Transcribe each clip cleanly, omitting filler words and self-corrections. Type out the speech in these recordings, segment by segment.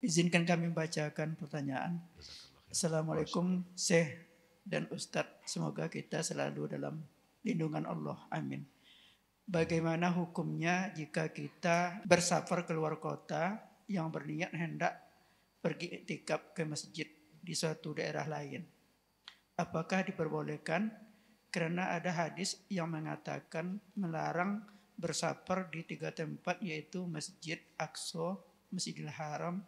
Izinkan kami membacakan pertanyaan. Assalamualaikum Syekh dan Ustadz. Semoga kita selalu dalam lindungan Allah. Amin. Bagaimana hukumnya jika kita bersafar keluar kota yang berniat hendak pergi iktikaf ke masjid di suatu daerah lain? Apakah diperbolehkan? Karena ada hadis yang mengatakan melarang bersafar di 3 tempat, yaitu Masjid Aqsa, Masjidil Haram,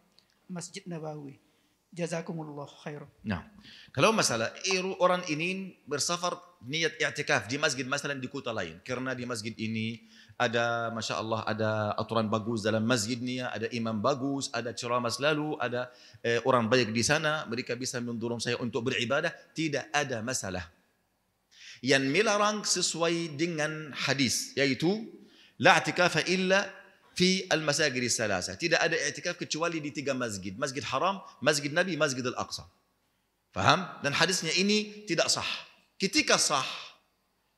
Masjid Nabawi. Jazakumullah khair. Nah, kalau masalah orang ini bersafar niat i'tikaf di masjid masalah di kota lain, karena di masjid ini ada, masya Allah, ada aturan bagus dalam masjidnya, ada imam bagus, ada ceramah selalu, ada orang baik di sana, mereka bisa mendorong saya untuk beribadah, tidak ada masalah. Yang melarang sesuai dengan hadis, yaitu la i'tikafa illa fi al-masajid as-salasa. Tidak ada i'tikaf kecuali di 3 masjid. Masjid Haram, Masjid Nabi, Masjid Al-Aqsa. Faham? Dan hadisnya ini tidak sah. Ketika sah,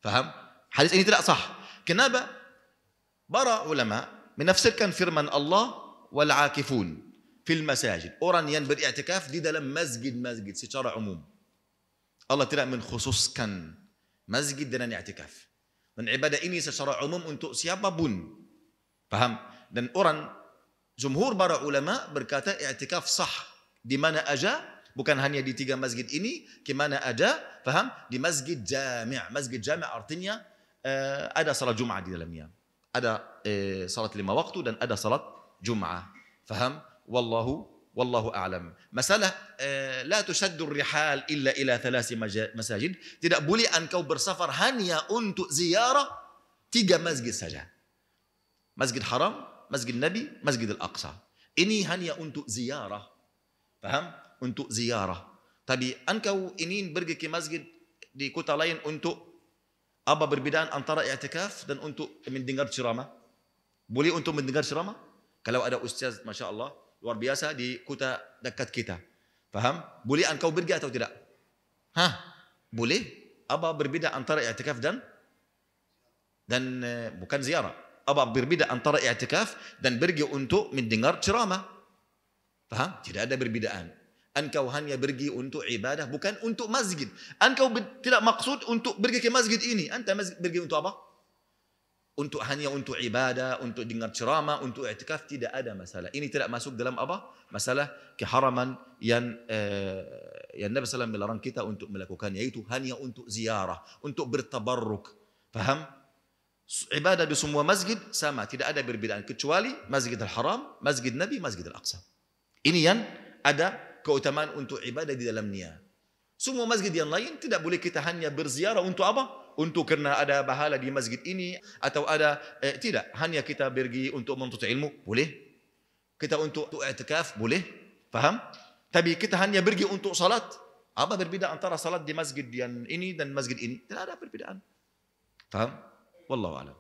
faham? Hadis ini tidak sah. Kenapa? Para ulama menafsirkan firman Allah wal 'akifun fil masajid. Orang yang beriktikaf di dalam masjid-masjid secara umum. Allah tidak mengkhususkan masjid dengan i'tikaf. Dan ibadah ini secara umum untuk siapapun. Faham? Dan jumhur para ulama berkata i'tikaf sah di mana aja, bukan hanya di 3 masjid ini, ke mana aja, faham? Di masjid jami'. Masjid jami' artinya ada salat Jumat di dalamnya. Ada salat 5 waktu dan ada salat Jumat. Faham? Wallahu a'lam. Masalah la tushaddu rihal illa ila 3 masajid. Tidak boleh engkau bersafar hanya untuk ziarah 3 masjid saja. Masjid Haram, Masjid Nabi, Masjid Al-Aqsa. Ini hanya untuk ziarah. Faham? Untuk ziarah. Tapi engkau ini pergi ke masjid di kota lain untuk apa perbedaan antara i'tikaf dan untuk mendengar ceramah? Boleh untuk mendengar ceramah? Kalau ada ustaz, masya Allah, luar biasa di kota dekat kita. Faham? Boleh engkau pergi atau tidak? Hah? Boleh? Apa berbeda antara i'tikaf dan bukan ziarah? Apa berbeda antara i'tikaf dan pergi untuk mendengar ceramah? Faham? Tidak ada perbedaan. Engkau hanya pergi untuk ibadah, bukan untuk masjid. Engkau tidak maksud untuk pergi ke masjid ini. Anda pergi untuk apa? Hanya untuk ibadah, untuk dengar ceramah, untuk i'tikaf, tidak ada masalah. Ini tidak masuk dalam apa? Masalah keharaman yang Nabi SAW melarang kita untuk melakukan, yaitu hanya untuk ziarah, untuk bertabarruk. Faham? Ibadah di semua masjid sama, tidak ada perbedaan kecuali Masjid Al-Haram, Masjid Nabi, Masjid Al-Aqsa. Ini yang ada keutamaan untuk ibadah di dalamnya. Semua masjid yang lain tidak boleh kita hanya berziarah untuk apa? Untuk karena ada pahala di masjid ini atau ada tidak, hanya kita pergi untuk menuntut ilmu, boleh. Kita untuk i'tikaf, boleh. Faham? Tapi kita hanya pergi untuk salat. Apa berbeda antara salat di masjid yang ini dan masjid ini? Tidak ada perbedaan. Faham? Wallahu a'lam.